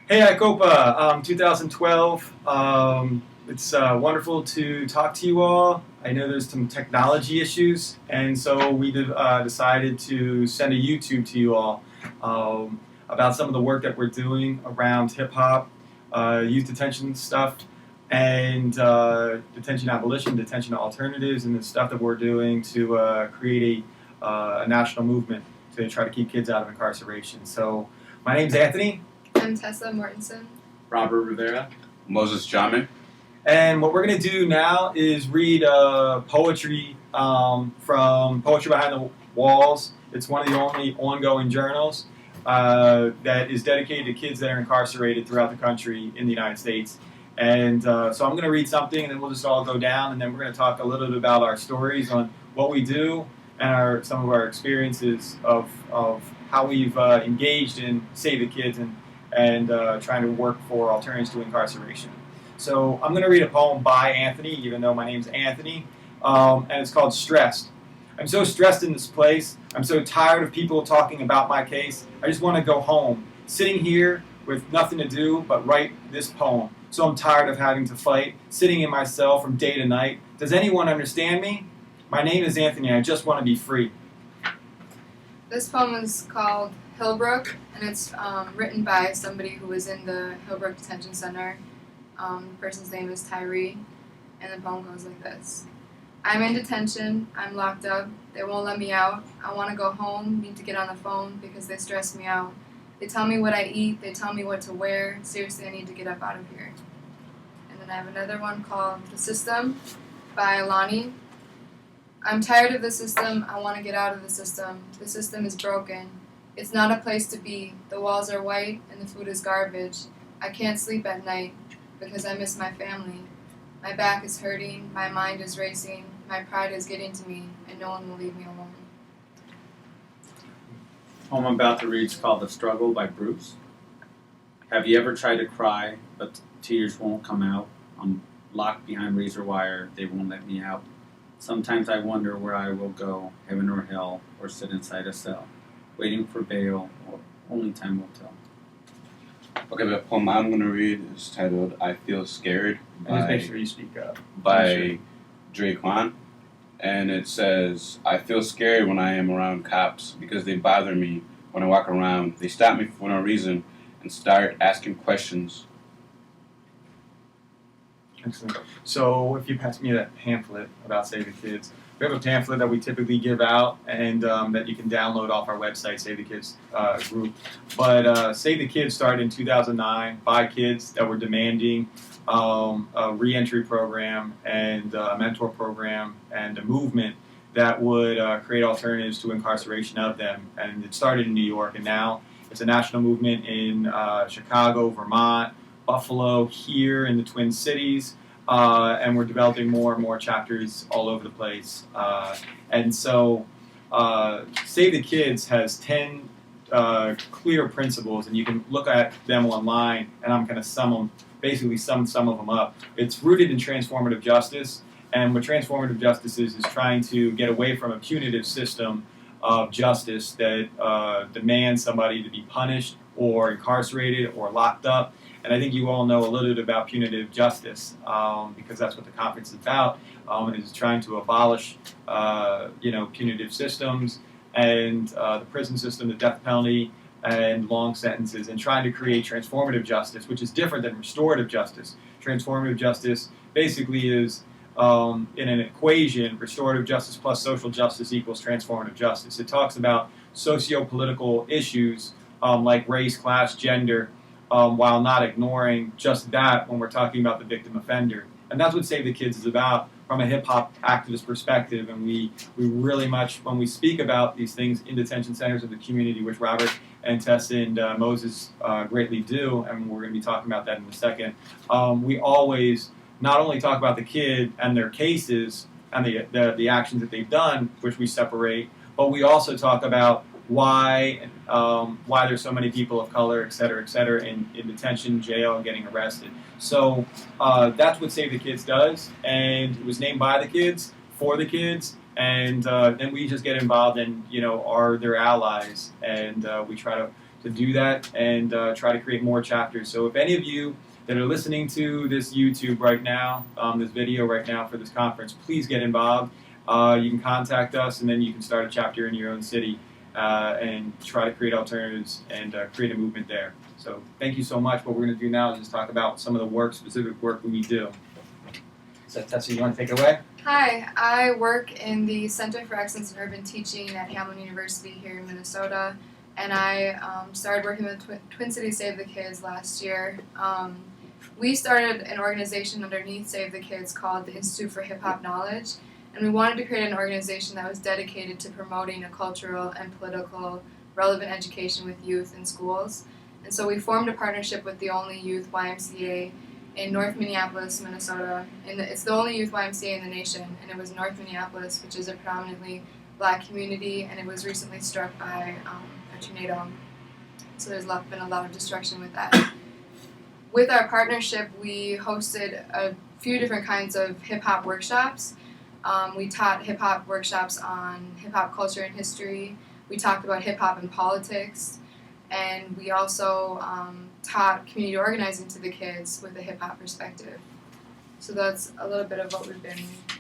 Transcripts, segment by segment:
Hey, ICOPA, 2012. It's wonderful to talk to you all. I know there's some technology issues, and so we decided to send a YouTube to you all about some of the work that we're doing around hip hop, youth detention stuff, and detention abolition, detention alternatives, and the stuff that we're doing to create a national movement to try to keep kids out of incarceration. So, my name's Anthony. I'm Tessa Mortensen. Robert Rivera. Moses Jamin. And what we're going to do now is read poetry from Poetry Behind the Walls. It's one of the only ongoing journals that is dedicated to kids that are incarcerated throughout the country in the United States. And so I'm going to read something, and then we'll just all go down, and then we're going to talk a little bit about our stories on what we do and some of our experiences of how we've engaged in Save the Kids and trying to work for alternatives to incarceration. So I'm going to read a poem by Anthony, even though my name's Anthony, and it's called Stressed. I'm so stressed in this place. I'm so tired of people talking about my case. I just want to go home, sitting here with nothing to do but write this poem. So I'm tired of having to fight, sitting in my cell from day to night. Does anyone understand me? My name is Anthony. I just want to be free. This poem is called Hillbrook, and it's written by somebody who was in the Hillbrook Detention Center. The person's name is Tyree, and the poem goes like this. I'm in detention, I'm locked up, they won't let me out, I want to go home, need to get on the phone because they stress me out. They tell me what I eat, they tell me what to wear, seriously I need to get up out of here. And then I have another one called The System by Lonnie. I'm tired of the system, I want to get out of the system. The system is broken. It's not a place to be. The walls are white and the food is garbage. I can't sleep at night because I miss my family. My back is hurting, my mind is racing, my pride is getting to me, and no one will leave me alone. The poem I'm about to read is called The Struggle by Bruce. Have you ever tried to cry, but tears won't come out? I'm locked behind razor wire, they won't let me out. Sometimes I wonder where I will go, heaven or hell, or sit inside a cell, waiting for bail, or only time will tell. Okay, the poem I'm going to read is titled I Feel Scared Just make sure you speak up. by Drake Juan. And it says, I feel scared when I am around cops because they bother me when I walk around. They stop me for no reason and start asking questions. Excellent. So if you pass me that pamphlet about Save the Kids, we have a pamphlet that we typically give out and that you can download off our website, Save the Kids group. But Save the Kids started in 2009 by kids that were demanding a reentry program and a mentor program and a movement that would create alternatives to incarceration of them. And it started in New York, and now it's a national movement in Chicago, Vermont, Buffalo, here in the Twin Cities, and we're developing more and more chapters all over the place. And so Save the Kids has 10 clear principles, and you can look at them online, and I'm going to sum some of them up. It's rooted in transformative justice, and what transformative justice is trying to get away from a punitive system of justice that demands somebody to be punished or incarcerated or locked up. And I think you all know a little bit about punitive justice because that's what the conference is about, is trying to abolish punitive systems and the prison system, the death penalty, and long sentences, and trying to create transformative justice, which is different than restorative justice. Transformative justice basically is, in an equation, restorative justice plus social justice equals transformative justice. It talks about socio-political issues like race, class, gender, while not ignoring just that when we're talking about the victim offender. And that's what Save the Kids is about from a hip-hop activist perspective. And we really much, when we speak about these things in detention centers of the community, which Robert and Tess and Moses greatly do, and we're going to be talking about that in a second, we always not only talk about the kid and their cases and the actions that they've done, which we separate, but we also talk about why there's so many people of color, et cetera, in detention, jail, and getting arrested. So that's what Save the Kids does, and it was named by the kids, for the kids, and then we just get involved and are their allies, and we try to to do that and try to create more chapters. So if any of you that are listening to this YouTube right now, this video right now for this conference, please get involved. You can contact us, and then you can start a chapter in your own city and try to create alternatives and create a movement there. So thank you so much. What we're going to do now is just talk about some of the specific work that we do. So Tessa, you want to take it away? Hi, I work in the Center for Excellence in Urban Teaching at Hamline University here in Minnesota, and I started working with Twin Cities Save the Kids last year. We started an organization underneath Save the Kids called the Institute for Hip Hop Knowledge, and we wanted to create an organization that was dedicated to promoting a cultural and political relevant education with youth in schools. And so we formed a partnership with the only youth YMCA in North Minneapolis, Minnesota. And it's the only youth YMCA in the nation, and it was North Minneapolis, which is a predominantly Black community, and it was recently struck by a tornado. So there's been a lot of destruction with that. With our partnership, we hosted a few different kinds of hip-hop workshops. We taught hip-hop workshops on hip-hop culture and history. We talked about hip-hop and politics. And we also taught community organizing to the kids with a hip-hop perspective. So that's a little bit of what we've been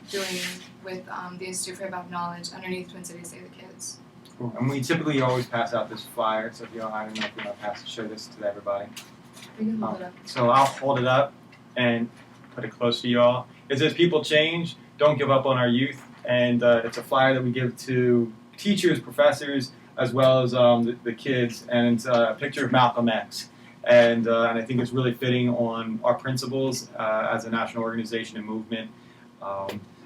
doing with the Institute for Hip-Hop Knowledge underneath Twin Cities Save the Kids. Cool. And we typically always pass out this flyer, so if you don't, I don't know if you want to show this to everybody. We can hold it up. So I'll hold it up and put it close to you all. It says, "People change, don't give up on our youth." And it's a flyer that we give to teachers, professors, as well as the kids. And it's a picture of Malcolm X. And I think it's really fitting on our principles as a national organization and movement.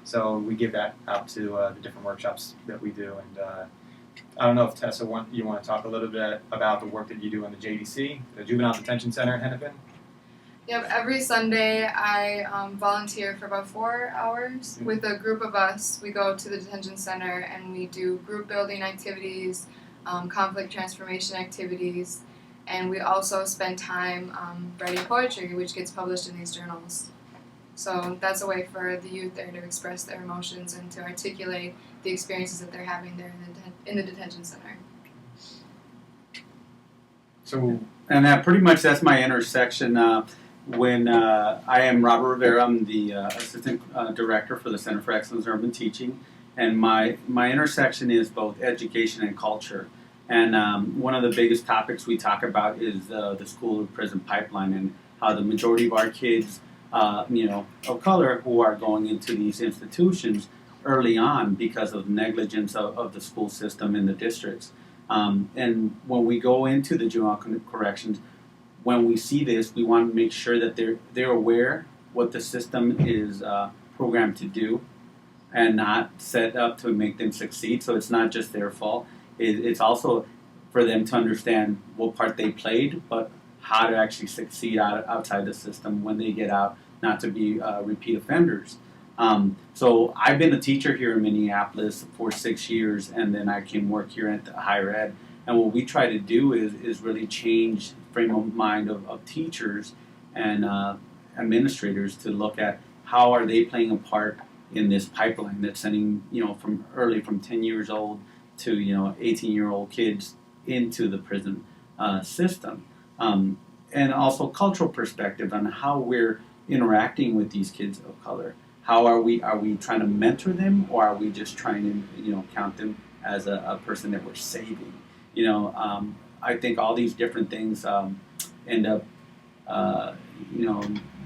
So we give that out to the different workshops that we do. And I don't know if Tessa, you want to talk a little bit about the work that you do in the JDC, the Juvenile Detention Center in Hennepin? Yep, every Sunday I volunteer for about 4 hours with a group of us. We go to the detention center and we do group building activities, conflict transformation activities, and we also spend time writing poetry, which gets published in these journals. So that's a way for the youth there to express their emotions and to articulate the experiences that they're having there in the detention center. So, And pretty much that's my intersection. When I am Robert Rivera, I'm the Assistant Director for the Center for Excellence in Urban Teaching, and my intersection is both education and culture. And one of the biggest topics we talk about is the school-to-prison pipeline and how the majority of our kids, of color, who are going into these institutions early on because of negligence of the school system in the districts. And when we go into the juvenile corrections, when we see this, we want to make sure that they're aware what the system is programmed to do and not set up to make them succeed. So it's not just their fault. It's also for them to understand what part they played, but how to actually succeed outside the system when they get out, not to be repeat offenders. So I've been a teacher here in Minneapolis for 6 years, and then I came work here at the higher ed. And what we try to do is really change frame of mind of teachers and administrators to look at how are they playing a part in this pipeline that's sending, from 10 years old to 18-year-old kids into the prison system, and also cultural perspective on how we're interacting with these kids of color. How are we trying to mentor them, or are we just trying to count them as a person that we're saving? I think all these different things end up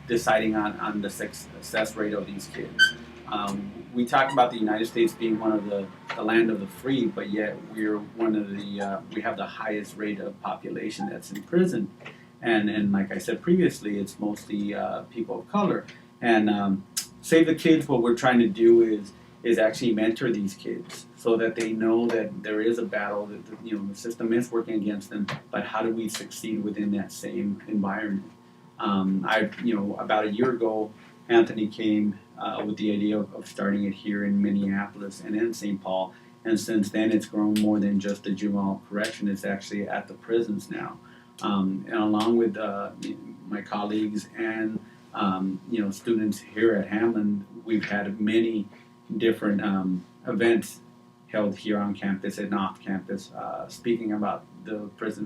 deciding on the success rate of these kids. We talk about the United States being one of the land of the free, but yet we're one of we have the highest rate of population that's in prison. And like I said previously, it's mostly people of color. And Save the Kids, what we're trying to do is actually mentor these kids so that they know that there is a battle, that the system is working against them, but how do we succeed within that same environment? About a year ago, Anthony came with the idea of starting it here in Minneapolis and in St. Paul, and since then it's grown more than just the juvenile correction. It's actually at the prisons now. And along with my colleagues and students here at Hamline, we've had many different events held here on campus and off campus, speaking about the prison